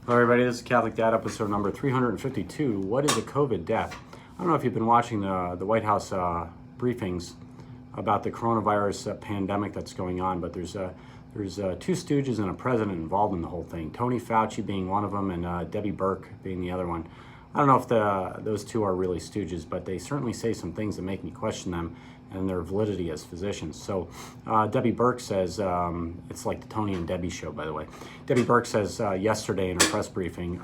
Hello everybody, this is Catholic Dad, episode number 352. What is a COVID death? I don't know if you've been watching the White House briefings about the coronavirus pandemic that's going on, but there's two stooges and a president involved in the whole thing. Tony Fauci being one of them and Debbie Burke being the other one. I don't know if those two are really stooges, but they certainly say some things that make me question them and their validity as physicians. So Debbie Burke says, it's like the Tony and Debbie show, by the way. Debbie Burke says yesterday in her press briefing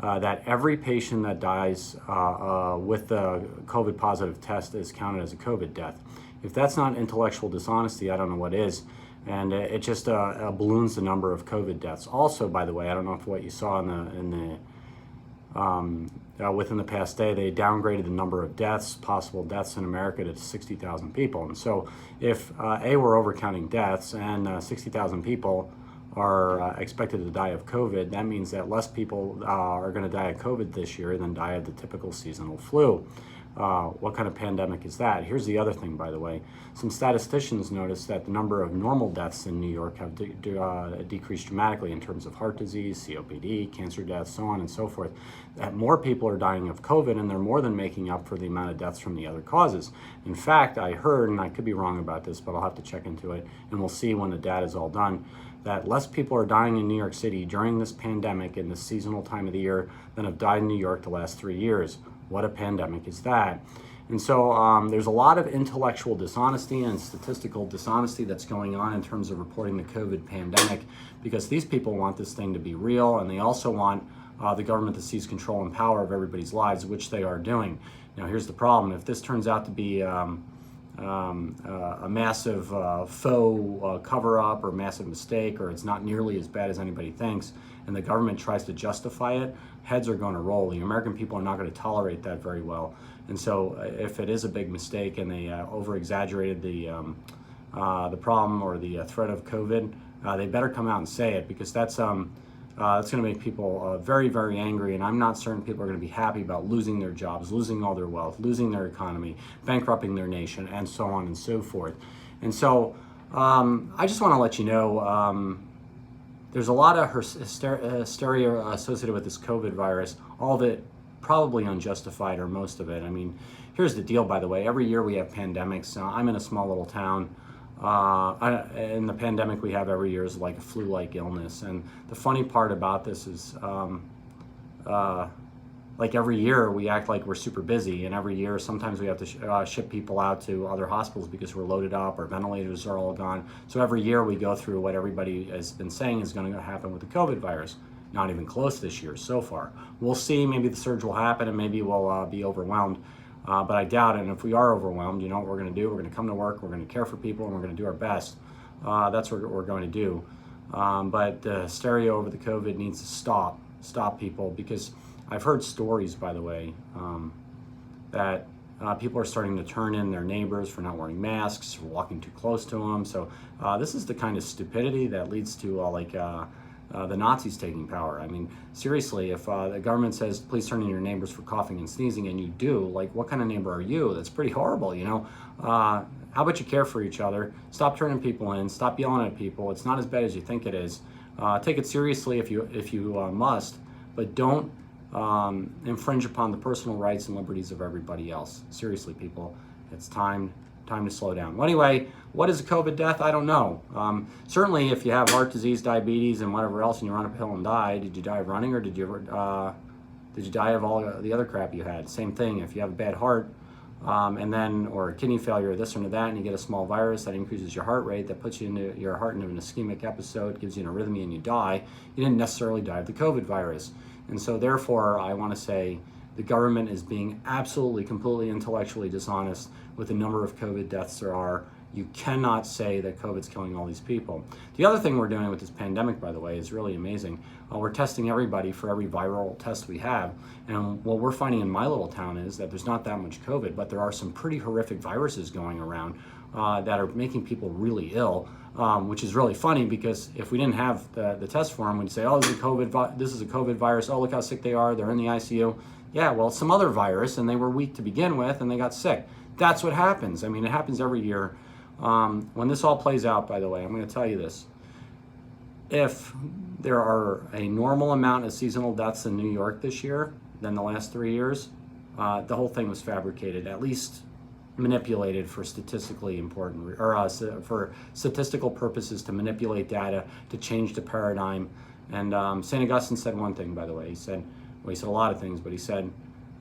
that every patient that dies with the COVID positive test is counted as a COVID death. If that's not intellectual dishonesty, I don't know what is. And it just balloons the number of COVID deaths. Also, by the way, I don't know if what you saw within the past day, they downgraded the number of possible deaths in America to 60,000 people. And so if we're overcounting deaths and 60,000 people are expected to die of COVID, that means that less people are going to die of COVID this year than die of the typical seasonal flu. What kind of pandemic is that? Here's the other thing, by the way. Some statisticians noticed that the number of normal deaths in New York have decreased dramatically in terms of heart disease, COPD, cancer deaths, so on and so forth. That more people are dying of COVID, and they're more than making up for the amount of deaths from the other causes. In fact, I heard, and I could be wrong about this, but I'll have to check into it, and we'll see when the data is all done, that less people are dying in New York City during this pandemic in this seasonal time of the year than have died in New York the last 3 years. What a pandemic is that? And so there's a lot of intellectual dishonesty and statistical dishonesty that's going on in terms of reporting the COVID pandemic, because these people want this thing to be real, and they also want the government to seize control and power of everybody's lives, which they are doing. Now, here's the problem. If this turns out to be a massive faux cover-up or massive mistake, or it's not nearly as bad as anybody thinks, and the government tries to justify it, heads are going to roll. The American people are not going to tolerate that very well. And so if it is a big mistake and they over-exaggerated the problem or the threat of COVID, they better come out and say it, because that's going to make people very, very angry, and I'm not certain people are going to be happy about losing their jobs, losing all their wealth, losing their economy, bankrupting their nation, and so on and so forth. And so I just want to let you know, there's a lot of hysteria associated with this COVID virus, all of it probably unjustified, or most of it. I mean, here's the deal, by the way. Every year we have pandemics. I'm in a small little town. And the pandemic we have every year is like a flu-like illness. And the funny part about this is, like every year we act like we're super busy, and every year sometimes we have to ship people out to other hospitals because we're loaded up, our ventilators are all gone. So every year we go through what everybody has been saying is going to happen with the COVID virus. Not even close this year so far. We'll see. Maybe the surge will happen, and maybe we'll be overwhelmed. But I doubt it. And if we are overwhelmed, you know what we're going to do? We're going to come to work, we're going to care for people, and we're going to do our best. That's what we're going to do. But the hysteria over the COVID needs to stop people, because I've heard stories, by the way, that people are starting to turn in their neighbors for not wearing masks, for walking too close to them. So this is the kind of stupidity that leads to the Nazis taking power. I mean, seriously, if the government says, please turn in your neighbors for coughing and sneezing, and you do, like, what kind of neighbor are you? That's pretty horrible, you know? How about you care for each other? Stop turning people in. Stop yelling at people. It's not as bad as you think it is. Take it seriously if you must, but don't infringe upon the personal rights and liberties of everybody else. Seriously, people, it's time to slow down. Well, anyway, what is a COVID death? I don't know. Certainly, if you have heart disease, diabetes, and whatever else, and you run uphill and die, did you die of running, or did you die of all the other crap you had? Same thing. If you have a bad heart, or kidney failure, or this or that, and you get a small virus that increases your heart rate, that puts your heart into an ischemic episode, gives you an arrhythmia, and you die, you didn't necessarily die of the COVID virus. And so, therefore, I want to say the government is being absolutely, completely intellectually dishonest with the number of COVID deaths there are. You cannot say that COVID's killing all these people. The other thing we're doing with this pandemic, by the way, is really amazing. We're testing everybody for every viral test we have. And what we're finding in my little town is that there's not that much COVID, but there are some pretty horrific viruses going around that are making people really ill, which is really funny, because if we didn't have the test for them, we'd say, oh, this is a COVID virus. Oh, look how sick they are. They're in the ICU. Yeah, well, some other virus, and they were weak to begin with, and they got sick. That's what happens. I mean, it happens every year. When this all plays out, by the way, I'm going to tell you this. if there are a normal amount of seasonal deaths in New York this year than the last 3 years, the whole thing was fabricated, at least manipulated for statistically important, or for statistical purposes, to manipulate data, to change the paradigm. And St. Augustine said one thing, by the way. He said a lot of things, but he said,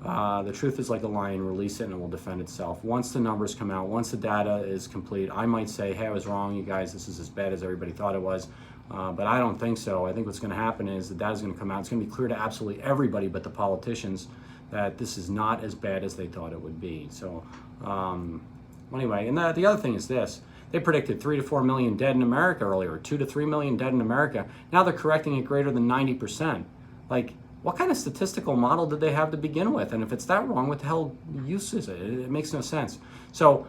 the truth is like a lion, release it and it will defend itself. Once the numbers come out, once the data is complete, I might say, hey, I was wrong, you guys, this is as bad as everybody thought it was. But I don't think so. I think what's going to happen is the data is going to come out. It's going to be clear to absolutely everybody but the politicians that this is not as bad as they thought it would be. So anyway, and the other thing is this. They predicted 3 to 4 million dead in America earlier, 2 to 3 million dead in America. Now they're correcting it greater than 90%. Like, what kind of statistical model did they have to begin with? And if it's that wrong, what the hell use is it? It makes no sense. So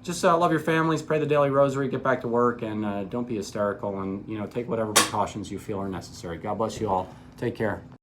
just love your families, pray the daily rosary, get back to work, and don't be hysterical, and take whatever precautions you feel are necessary. God bless you all. Take care.